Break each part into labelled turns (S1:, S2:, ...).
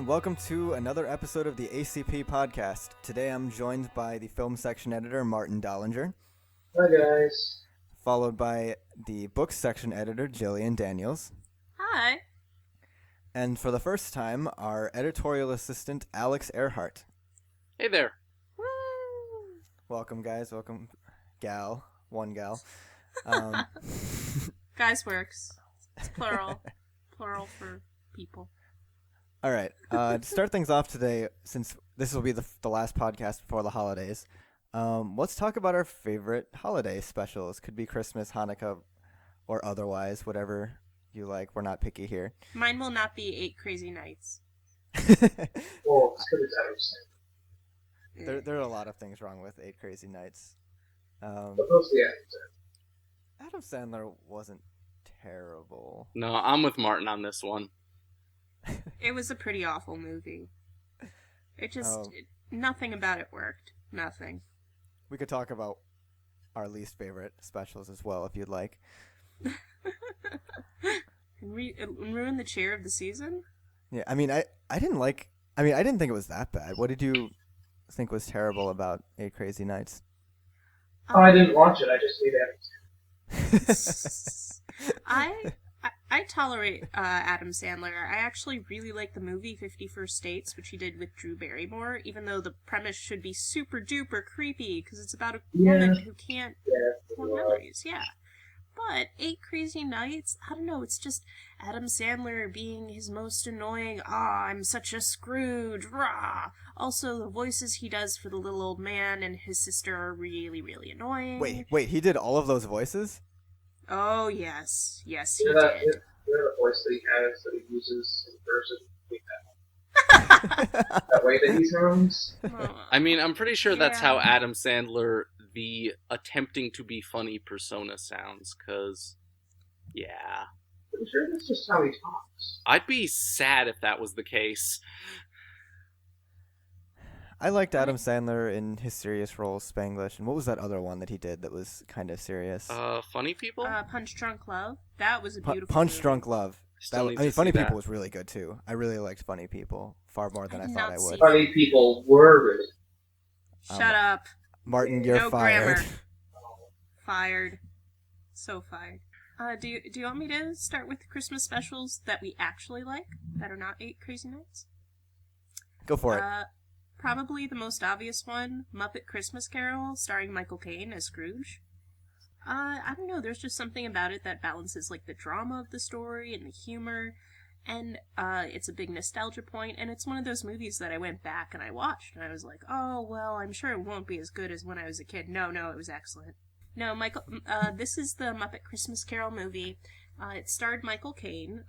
S1: everyone. Welcome to another episode of the ACP podcast. Today I'm joined by the film section editor, Marten Dollinger.
S2: Hi, guys.
S1: Followed by the books section editor, Jillian Daniels.
S3: Hi.
S1: And for the first time, our editorial assistant, Alex Earhart.
S4: Hey there.
S3: Woo!
S1: Welcome, guys. Welcome, gal. One gal.
S3: Guys works. It's plural. Plural for people.
S1: All right. To start things off today, since this will be the last podcast before the holidays, let's talk about our favorite holiday specials. Could be Christmas, Hanukkah, or otherwise, whatever you like. We're not picky here.
S3: Mine will not be 8 Crazy Nights.
S2: Well, it's good as Adam
S1: There are a lot of things wrong with 8 Crazy Nights.
S2: But mostly
S1: Adam Sandler wasn't terrible.
S4: No, I'm with Marten on this one.
S3: It was a pretty awful movie. It just... nothing about it worked. Nothing.
S1: We could talk about our least favorite specials as well, if you'd like.
S3: Ruin the cheer of the season?
S1: Yeah, I mean, I didn't think it was that bad. What did you think was terrible about 8 Crazy Nights?
S2: I didn't watch it. I just hate Adam.
S3: I tolerate Adam Sandler. I actually really like the movie 50 First Dates, which he did with Drew Barrymore, even though the premise should be super duper creepy, because it's about a woman who can't form memories. Yeah. But 8 Crazy Nights, I don't know, it's just Adam Sandler being his most annoying, I'm such a Scrooge, rah! Also, the voices he does for the little old man and his sister are really, really annoying.
S1: Wait, he did all of those voices?
S3: Oh, yes. Yes, he
S2: You
S3: did.
S2: know the voice that he has that he uses in person? That way that he sounds?
S4: I mean, I'm pretty sure that's
S3: Yeah.
S4: how Adam Sandler, the attempting to be funny persona sounds, because, yeah.
S2: I'm sure that's just how he talks.
S4: I'd be sad if that was the case.
S1: I liked Adam Sandler in his serious role, Spanglish, and what was that other one that he did that was kind of serious?
S4: Funny People?
S3: Punch Drunk Love. That was a beautiful
S1: Punch
S3: movie.
S1: Drunk Love.
S4: Still need to see
S1: Funny
S4: that.
S1: People was really good too. I really liked Funny People far more than I
S3: did
S1: thought
S3: not
S1: I
S3: see
S1: would.
S2: Funny people were really.
S3: Shut up.
S1: Marten, you're
S3: No
S1: fired.
S3: grammar. Fired. So fired. Do you want me to start with Christmas specials that we actually like, that are not 8 Crazy Nights?
S1: Go for it.
S3: Probably the most obvious one, Muppet Christmas Carol, starring Michael Caine as Scrooge. I don't know, there's just something about it that balances, like, the drama of the story and the humor, and it's a big nostalgia point, and it's one of those movies that I went back and I watched, and I was like, oh, well, I'm sure it won't be as good as when I was a kid. No, it was excellent. No, this is the Muppet Christmas Carol movie. It starred Michael Caine.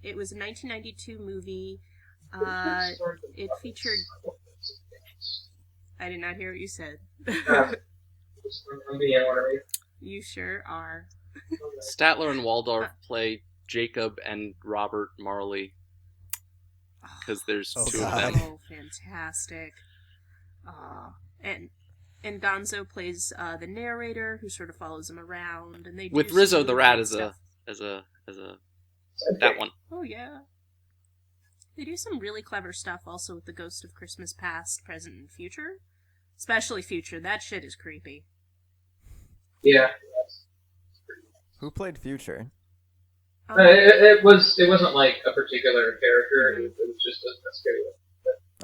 S3: It was a 1992 movie. It featured... I did not hear what you said.
S2: I'm being honorary.
S3: You sure are.
S4: Statler and Waldorf play Jacob and Robert Marley, because there's two of them.
S3: Oh, fantastic. And Gonzo plays the narrator, who sort of follows him around, and they do
S4: With Rizzo
S3: some
S4: the
S3: really
S4: Rat
S3: good
S4: as
S3: stuff.
S4: that one.
S3: Oh yeah. They do some really clever stuff also with the Ghost of Christmas Past, Present, and Future. Especially Future. That shit is creepy.
S2: Yeah.
S1: Who played Future?
S2: It wasn't like a particular character.
S3: Mhm.
S2: It was just a scary one.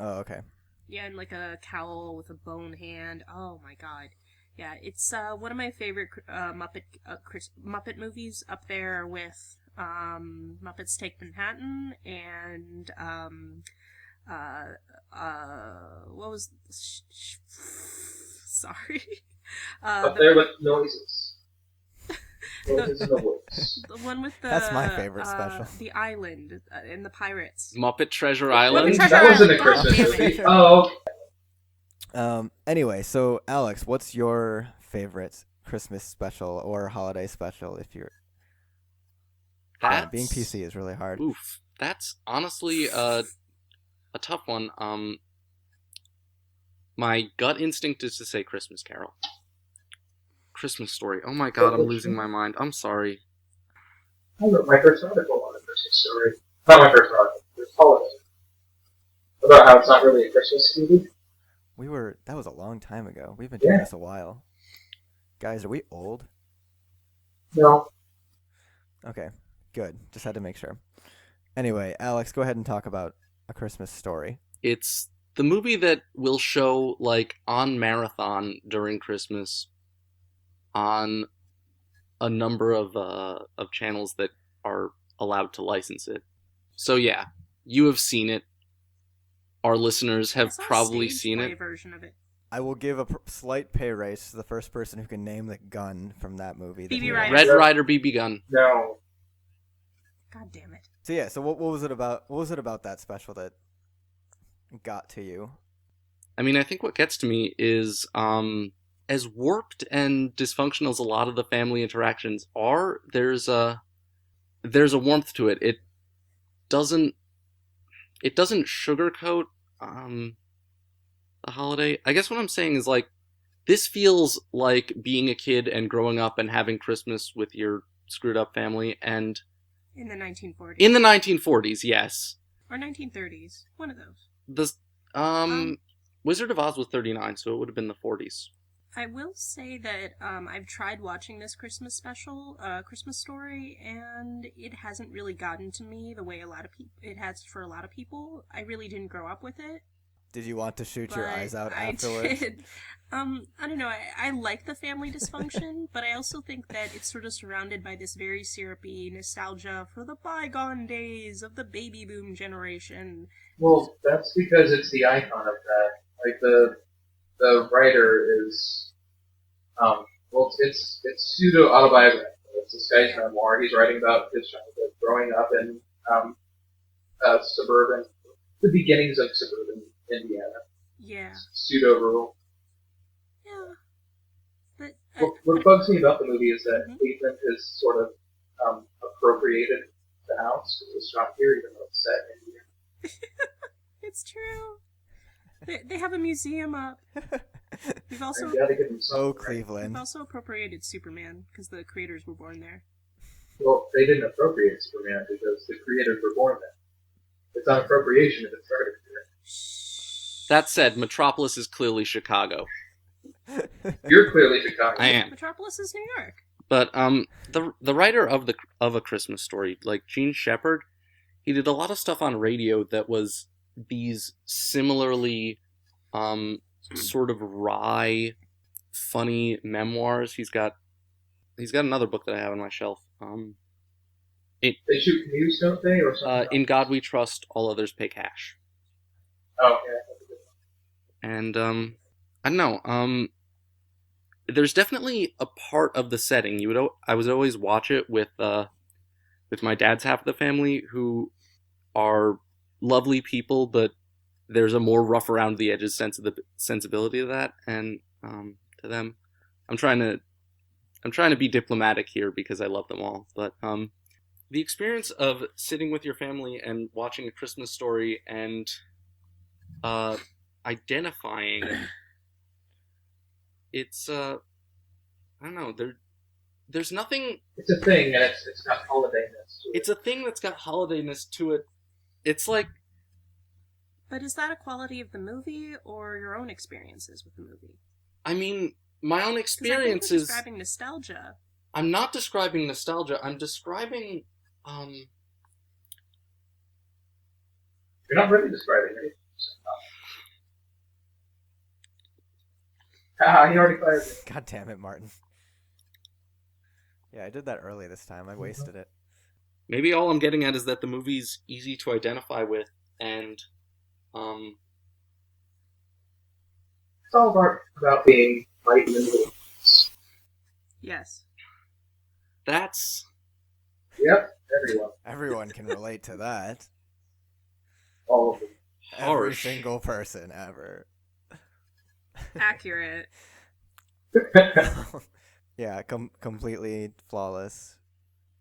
S1: Oh, okay.
S3: Yeah, and like a cowl with a bone hand. Oh my god. Yeah, it's one of my favorite Muppet movies, up there with Muppets Take Manhattan and what was sorry.
S2: Up there with noises. Noises in the woods.
S3: The one with the
S1: That's my favorite special.
S3: The island and the pirates.
S4: Muppet Treasure
S2: I
S4: Island?
S2: mean,
S3: Treasure
S2: that wasn't a
S3: Island.
S2: Christmas
S3: God damn
S2: movie.
S3: it.
S2: Oh, okay.
S1: Anyway, so Alex, what's your favorite Christmas special or holiday special? If you're being PC is really hard.
S4: Oof, that's honestly a tough one. My gut instinct is to say Christmas Carol. Christmas Story. Oh my god, I'm losing my mind. I'm sorry.
S2: I wrote my first article on a Christmas story. Not my first article. First holiday. About how it's not really a Christmas movie?
S1: That was a long time ago. We've been doing
S2: Yeah.
S1: this a while. Guys, are we old?
S2: No.
S1: Okay, good. Just had to make sure. Anyway, Alex, go ahead and talk about A Christmas Story.
S4: It's the movie that will show, like, on Marathon during Christmas on a number of channels that are allowed to license it. So yeah, you have seen it. Our listeners
S3: I
S4: have
S3: saw a
S4: probably
S3: stage
S4: seen
S3: play
S4: it.
S3: version of it.
S1: I will give a slight pay raise to the first person who can name the gun from that movie. that
S3: BB
S1: he
S3: Rider.
S1: loves.
S4: Red Ryder BB gun.
S2: No.
S3: God damn it.
S1: So yeah, so what was it about? What was it about that special that got to you?
S4: I mean, I think what gets to me is, as warped and dysfunctional as a lot of the family interactions are, there's a warmth to it. It doesn't sugarcoat the holiday. I guess what I'm saying is, like, this feels like being a kid and growing up and having Christmas with your screwed up family, and
S3: In the 1940s.
S4: in the 1940s, yes.
S3: Or 1930s. One of those.
S4: The Wizard of Oz was 39, so it would have been the 40s.
S3: I will say that I've tried watching this Christmas special, Christmas Story, and it hasn't really gotten to me the way it has for a lot of people. I really didn't grow up with it.
S1: Did you want to shoot your
S3: but
S1: eyes out
S3: I
S1: afterwards?
S3: did. I don't know. I like the family dysfunction, but I also think that it's sort of surrounded by this very syrupy nostalgia for the bygone days of the baby boom generation.
S2: Well, that's because it's the icon of that. Like, the writer is, well, it's pseudo-autobiographical. It's this guy's memoir. He's writing about his childhood, growing up in the beginnings of suburban Indiana.
S3: Yeah.
S2: Pseudo-rural.
S3: Yeah. But
S2: What bugs me about the movie is that
S3: Mhm.
S2: Cleveland has sort of appropriated the house because it's not here, even though it's set in Indiana.
S3: it's true. They have a museum up. We've also
S2: You gotta give them something,
S1: Oh,
S2: right?
S1: Cleveland.
S3: we've also appropriated Superman because the creators were born there.
S2: Well, they didn't appropriate Superman because the creators were born there. It's not appropriation if it started here.
S4: That said, Metropolis is clearly Chicago.
S2: You're clearly Chicago.
S4: I am.
S3: Metropolis is New York.
S4: But the writer of A Christmas Story, like Gene Shepard, he did a lot of stuff on radio that was these similarly sort of wry, funny memoirs. He's got another book that I have on my shelf.
S2: They shoot canoes, don't they, or something?
S4: In God We Trust, All Others Pay Cash.
S2: Oh, yeah.
S4: And I don't know. There's definitely a part of the setting. I would always watch it with my dad's half of the family, who are lovely people, but there's a more rough around the edges sensibility of that. And to them, I'm trying to be diplomatic here because I love them all. But the experience of sitting with your family and watching A Christmas Story and identifying, it's I don't know, there's nothing.
S2: It's a thing, and it's got holidayness to it.
S4: It's a thing that's got holidayness to it. It's like,
S3: But is that a quality of the movie or your own experiences with the movie?
S4: I mean, my own
S3: 'Cause I think
S4: experiences.
S3: you're describing nostalgia.
S4: I'm not describing nostalgia. I'm describing
S2: You're not really describing it. Haha, he already fired me.
S1: God damn it, Martin. Yeah, I did that early this time. I wasted it.
S4: maybe all I'm getting at is that the movie's easy to identify with, and
S2: It's all about being light and little.
S3: Yes.
S4: that's
S2: Yep, everyone.
S1: Everyone can relate to that.
S2: All of them.
S1: Every
S4: harsh.
S1: single person ever.
S3: Accurate.
S1: Yeah, completely flawless.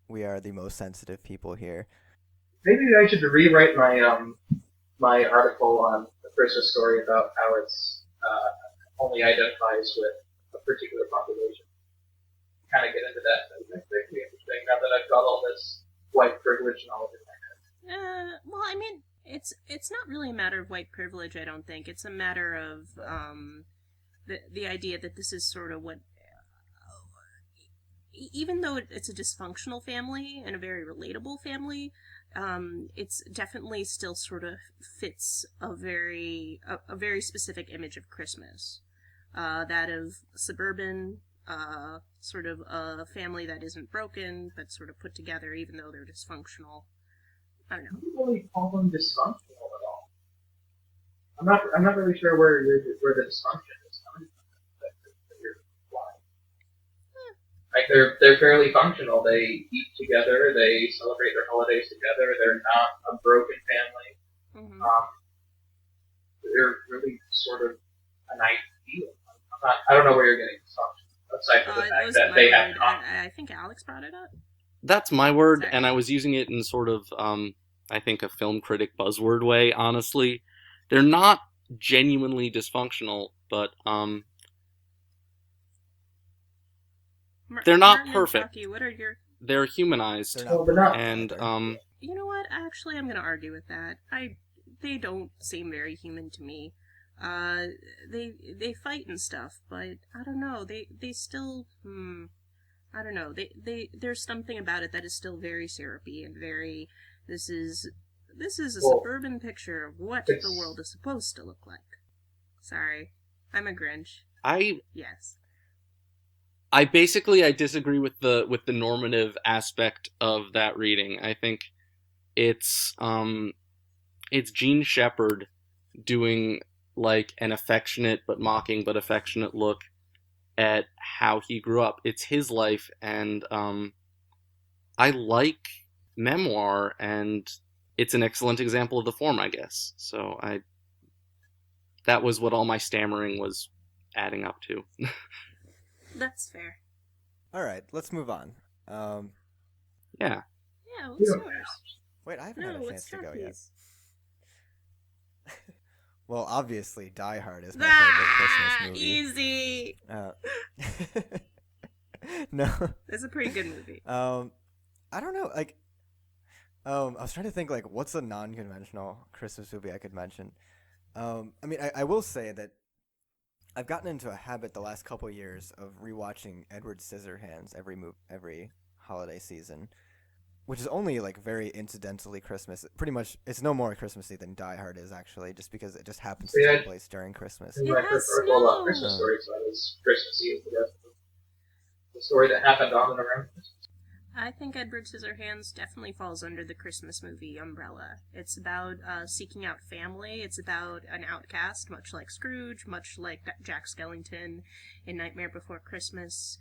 S1: We are the most sensitive people here.
S2: Maybe I should rewrite my article on the Christmas Story about how it's only identifies with a particular population. Kind of get into that. That's pretty interesting now that I've got all this white privilege knowledge in my head.
S3: Well, I mean, it's not really a matter of white privilege. I don't think it's a matter of the idea that this is sort of what, even though it's a dysfunctional family and a very relatable family, it's definitely still sort of fits a very specific image of Christmas, that of suburban, sort of a family that isn't broken but sort of put together, even though they're dysfunctional. I don't know.
S2: I don't really call them dysfunctional at all. I'm not really sure where the dysfunction is coming from. Like they're fairly functional. They eat together. They celebrate their holidays together. They're not a broken family.
S3: Mm-hmm.
S2: They're really sort of a nice deal. I don't know where you're getting dysfunction aside from the fact that they have.
S3: I think Alex brought it up.
S4: That's my word,
S3: Sorry.
S4: and I was using it in sort of, I think, a film critic buzzword way, honestly. They're not genuinely dysfunctional, but, they're not
S3: Martin
S4: perfect.
S3: Chucky, what are your...
S4: They're humanized.
S2: They're not.
S4: And,
S3: You know what? Actually, I'm gonna argue with that. They don't seem very human to me. They fight and stuff, but I don't know. They still, I don't know. There's something about it that is still very syrupy and very. This is a suburban picture of what the world is supposed to look like. Sorry, I'm a Grinch. Yes.
S4: I disagree with the normative aspect of that reading. I think it's Gene Shepherd doing like an affectionate but mocking but affectionate look at how he grew up. It's his life, and I like memoir, and it's an excellent example of the form, I guess. So that was what all my stammering was adding up to.
S3: That's fair.
S1: All right, let's move on.
S4: Yeah.
S3: Yeah, what's yours?
S1: Wait, I haven't had a chance to go yet.
S3: Chucky's?
S1: Well, obviously, Die Hard is my favorite Christmas movie.
S3: Easy.
S1: No.
S3: It's a pretty good movie.
S1: I don't know. Like, I was trying to think like what's a non-conventional Christmas movie I could mention. I mean, I will say that I've gotten into a habit the last couple years of rewatching Edward Scissorhands every holiday season, which is only like very incidentally Christmas. Pretty much, it's no more Christmassy than Die Hard is actually, just because it just happens to take place during Christmas.
S2: My first article about Christmas stories was Christmassy as the story that happened on and around Christmas.
S3: I think Edward Scissorhands definitely falls under the Christmas movie umbrella. It's about seeking out family. It's about an outcast, much like Scrooge, much like Jack Skellington in Nightmare Before Christmas,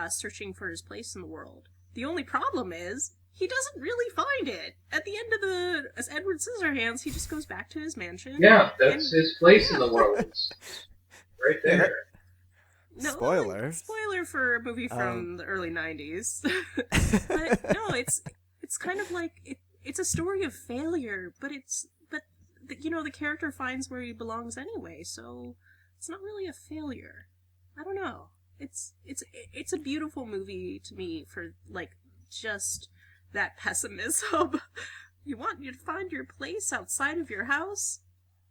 S3: searching for his place in the world. The only problem is, he doesn't really find it. At the end of as Edward Scissorhands, he just goes back to his mansion.
S2: Yeah, that's his place in the world. It's right there.
S3: No,
S1: spoiler
S3: for a movie from the early 90s. But no, it's kind of like it's a story of failure, but the character finds where he belongs anyway, so it's not really a failure. I don't know. It's a beautiful movie to me for like just that pessimism. You want you to find your place outside of your house?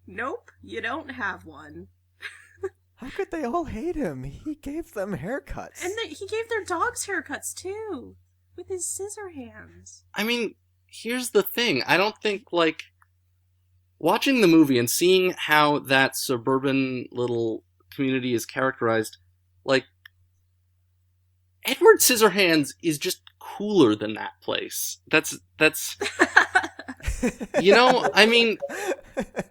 S3: Nope, you don't have one.
S1: How could they all hate him? He gave them haircuts.
S3: And he gave their dogs haircuts, too. With his scissor hands.
S4: I mean, here's the thing. I don't think, like, watching the movie and seeing how that suburban little community is characterized, like, Edward Scissorhands is just cooler than that place. That's you know, I mean,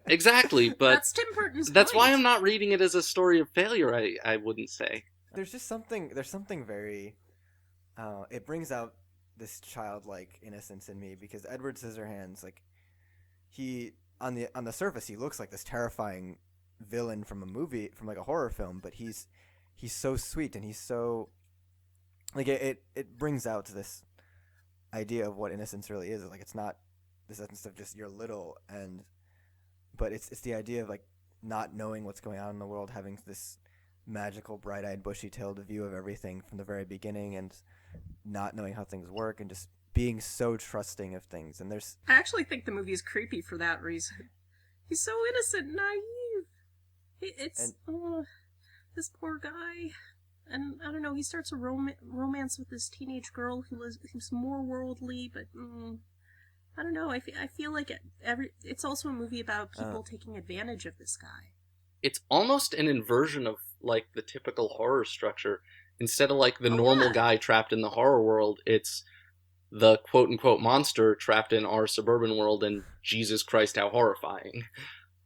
S4: exactly, but
S3: that's Tim Burton's
S4: that's
S3: point.
S4: why I'm not reading it as a story of failure, I wouldn't say.
S1: There's something very, it brings out this childlike innocence in me, because Edward Scissorhands, like, he, on the surface, he looks like this terrifying villain from a movie, from like a horror film, but he's so sweet, and he's so, like, it brings out this idea of what innocence really is. Like, it's not this essence of just you're little, but it's the idea of like not knowing what's going on in the world, having this magical, bright-eyed, bushy-tailed view of everything from the very beginning, and not knowing how things work, and just being so trusting of things, and there's
S3: I actually think the movie is creepy for that reason. He's so innocent and naive. It's this poor guy, and I don't know. He starts a romance with this teenage girl who's more worldly, but I don't know. I feel like it's also a movie about people taking advantage of this guy.
S4: It's almost an inversion of like the typical horror structure. Instead of like the normal guy trapped in the horror world, it's the quote-unquote monster trapped in our suburban world, and Jesus Christ, how horrifying.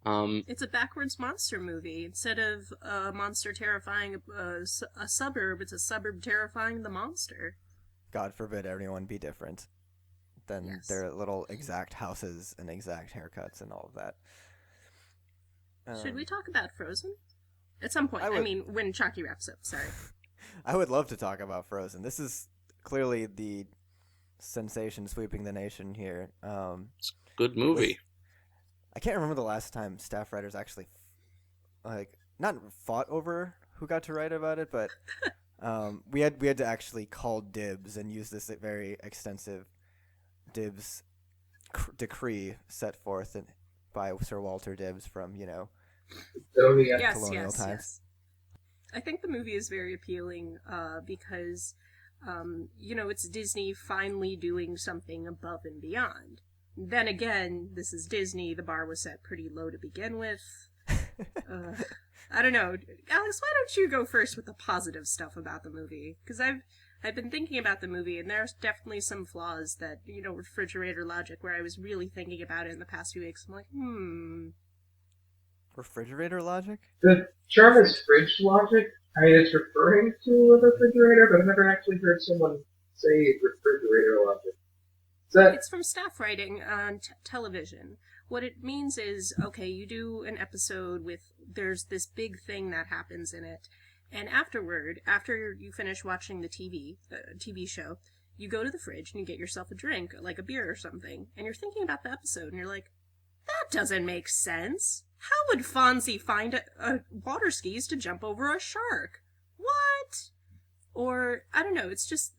S3: It's a backwards monster movie. Instead of a monster terrifying a suburb, it's a suburb terrifying the monster.
S1: God forbid anyone be different than their little exact houses and exact haircuts and all of that.
S3: Should we talk about Frozen? At some point. I mean, when Chucky wraps up, sorry.
S1: I would love to talk about Frozen. This is clearly the sensation sweeping the nation here.
S4: It's a good movie.
S1: I can't remember the last time staff writers actually, not fought over who got to write about it, but we had to actually call dibs and use this very extensive dibs decree set forth by Sir Walter Dibbs from, colonial times.
S3: Yes. I think the movie is very appealing because, it's Disney finally doing something above and beyond. Then again, this is Disney. The bar was set pretty low to begin with. I don't know. Alex, why don't you go first with the positive stuff about the movie? Because I've been thinking about the movie, and there's definitely some flaws that, refrigerator logic, where I was really thinking about it in the past few weeks. I'm like,
S1: Refrigerator logic?
S2: The term is fridge logic. I mean, it's referring to a refrigerator, but I've never actually heard someone say refrigerator logic.
S3: It's from staff writing on television. What it means is, okay, you do an episode there's this big thing that happens in it, and afterward, after you finish watching the TV show, you go to the fridge and you get yourself a drink, like a beer or something, and you're thinking about the episode, and you're like, that doesn't make sense. How would Fonzie find a water skis to jump over a shark? What? Or, I don't know, it's just,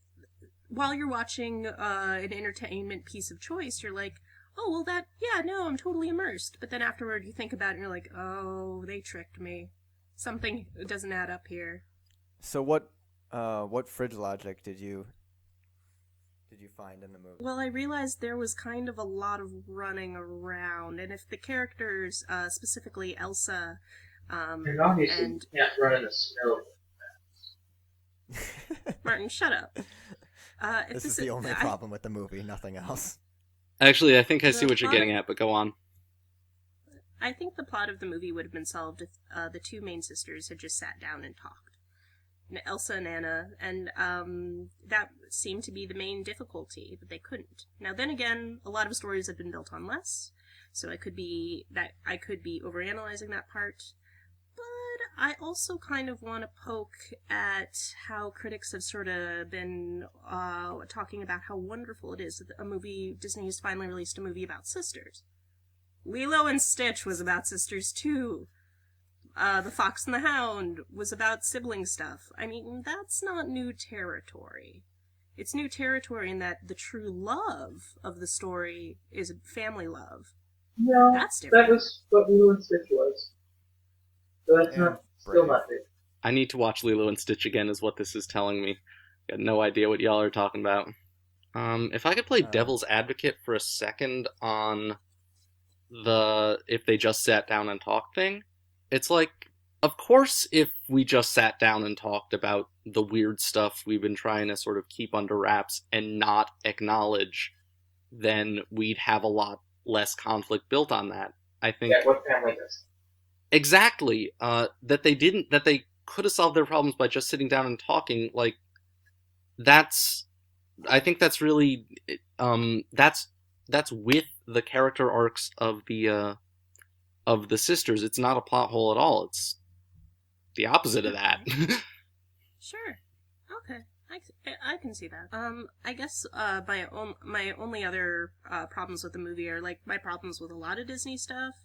S3: while you're watching an entertainment piece of choice, you're like, oh, well I'm totally immersed. But then afterward you think about it and you're like, oh, they tricked me. Something doesn't add up here.
S1: So what fridge logic did you find in the movie?
S3: Well, I realized there was kind of a lot of running around, and if the characters, specifically Elsa,
S2: and obviously you can't run in the snow.
S3: Martin, shut up.
S1: This is the only problem with the movie, nothing else.
S4: Actually, I think I see what you're getting at, but go on.
S3: I think the plot of the movie would have been solved if the two main sisters had just sat down and talked. Elsa and Anna, and that seemed to be the main difficulty, but they couldn't. Now then again, a lot of stories have been built on less, so I could be overanalyzing that part. But I also kind of want to poke at how critics have sort of been talking about how wonderful it is that Disney has finally released a movie about sisters. Lilo and Stitch was about sisters too. The Fox and the Hound was about sibling stuff. I mean, that's not new territory. It's new territory in that the true love of the story is family love.
S2: No,
S3: that's different.
S2: That was what Lilo and Stitch was. So that's still not big.
S4: I need to watch Lilo and Stitch again is what this is telling me. Got no idea what y'all are talking about. If I could play devil's advocate for a second on the if they just sat down and talked thing, it's like, of course, if we just sat down and talked about the weird stuff we've been trying to sort of keep under wraps and not acknowledge, then we'd have a lot less conflict built on that. I think.
S2: Yeah, what family does?
S4: Exactly. That they could have solved their problems by just sitting down and talking. Like, I think that's really, that's with the character arcs of the sisters. It's not a plot hole at all. It's the opposite of that.
S3: Sure. Okay. I can see that. I guess my only other problems with the movie are like my problems with a lot of Disney stuff.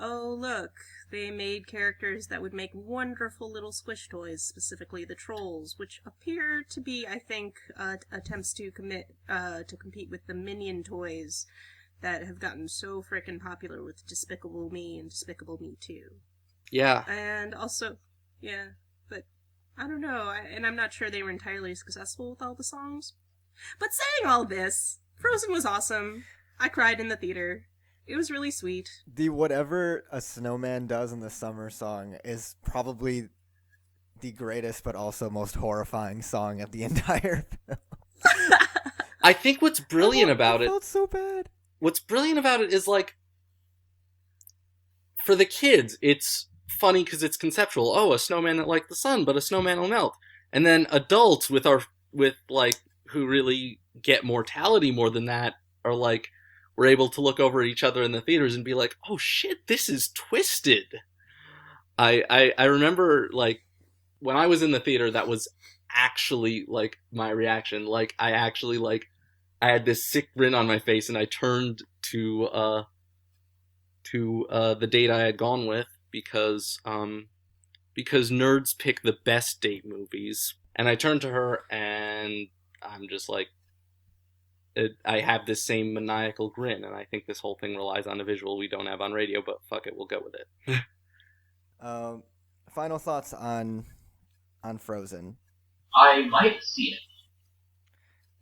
S3: oh, look, they made characters that would make wonderful little squish toys, specifically the trolls, which appear to be, I think, attempts to compete with the Minion toys that have gotten so frickin' popular with Despicable Me and Despicable Me 2.
S4: Yeah.
S3: And also, yeah, but I don't know, and I'm not sure they were entirely successful with all the songs. But saying all this, Frozen was awesome. I cried in the theater. It was really sweet.
S1: The Whatever a Snowman Does in the Summer song is probably the greatest but also most horrifying song of the entire film.
S4: I think what's brilliant about
S1: it
S4: it...
S1: felt so bad.
S4: What's brilliant about it is, like, for the kids, it's funny because it's conceptual. Oh, a snowman that likes the sun, but a snowman will melt. And then adults who really get mortality more than that are like, we're able to look over at each other in the theaters and be like, oh shit, this is twisted. I remember, like, when I was in the theater, that was actually, like, my reaction. Like, I had this sick grin on my face, and I turned to the date I had gone with, because nerds pick the best date movies. And I turned to her, and I'm just like, I have this same maniacal grin, and I think this whole thing relies on a visual we don't have on radio, but fuck it, we'll go with it.
S1: Final thoughts on Frozen.
S2: I might see it.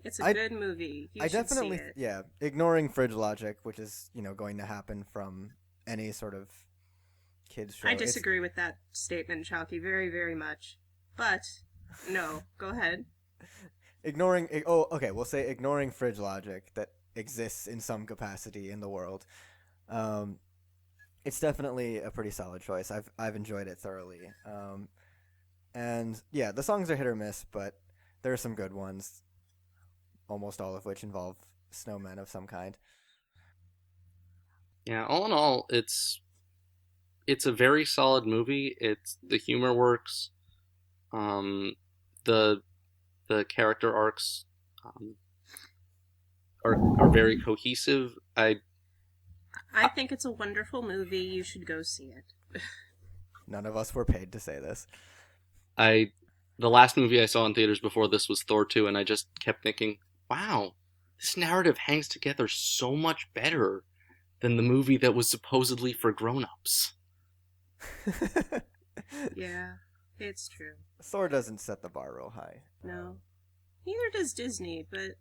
S3: It's a good movie. You should see it.
S1: Yeah, ignoring fridge logic, which is, going to happen from any sort of kids show.
S3: I disagree with that statement, Chalky, very, very much. But, no, go ahead.
S1: We'll say ignoring fridge logic that exists in some capacity in the world. It's definitely a pretty solid choice. I've enjoyed it thoroughly. And yeah, the songs are hit or miss, but there are some good ones, almost all of which involve snowmen of some kind.
S4: Yeah, all in all, it's a very solid movie. The humor works. The character arcs are very cohesive.
S3: I think it's a wonderful movie. You should go see it.
S1: None of us were paid to say this.
S4: The last movie I saw in theaters before this was Thor 2, and I just kept thinking, wow, this narrative hangs together so much better than the movie that was supposedly for grown-ups.
S3: Yeah, it's true.
S1: Thor doesn't set the bar real high.
S3: No. Neither does Disney, but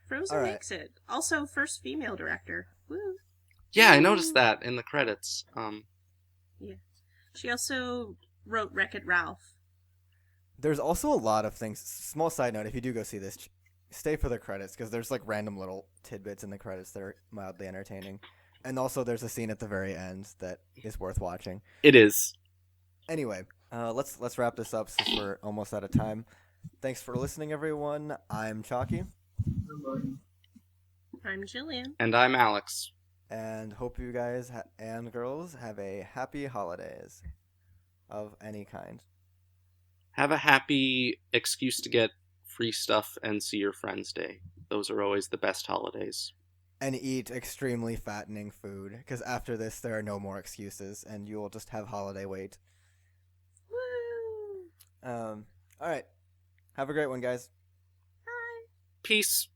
S3: Frozen
S1: right.
S3: makes it. Also, first female director. Woo.
S4: Yeah, I noticed that in the credits.
S3: Yeah. She also wrote Wreck-It Ralph.
S1: There's also a lot of things. Small side note, if you do go see this, stay for the credits, because there's like random little tidbits in the credits that are mildly entertaining. And also there's a scene at the very end that is worth watching.
S4: It is.
S1: Anyway, let's wrap this up since we're almost out of time. Thanks for listening, everyone. I'm Chalky.
S3: I'm Jillian.
S4: And I'm Alex.
S1: And hope you guys and girls have a happy holidays of any kind.
S4: Have a happy excuse to get free stuff and see your friends day. Those are always the best holidays.
S1: And eat extremely fattening food, because after this there are no more excuses, and you will just have holiday weight.
S3: Woo!
S1: All right. Have a great one, guys.
S3: Bye.
S4: Peace.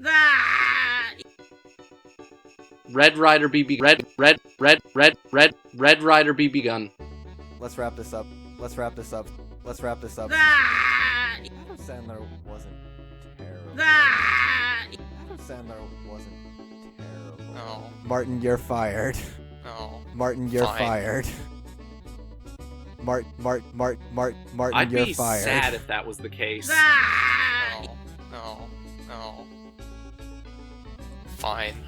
S3: Ah!
S4: Red Rider BB Red Rider BB gun.
S1: Let's wrap this up.
S3: Ah!
S1: Adam Sandler wasn't terrible.
S3: Ah!
S1: Adam Sandler wasn't terrible.
S5: No.
S1: Marten, you're fired.
S5: No.
S1: Marten, you're
S5: Fine.
S1: fired. Marten,
S4: I'd
S1: you're
S4: be
S1: fired.
S4: sad if that was the case.
S3: Ah!
S5: No. Fine.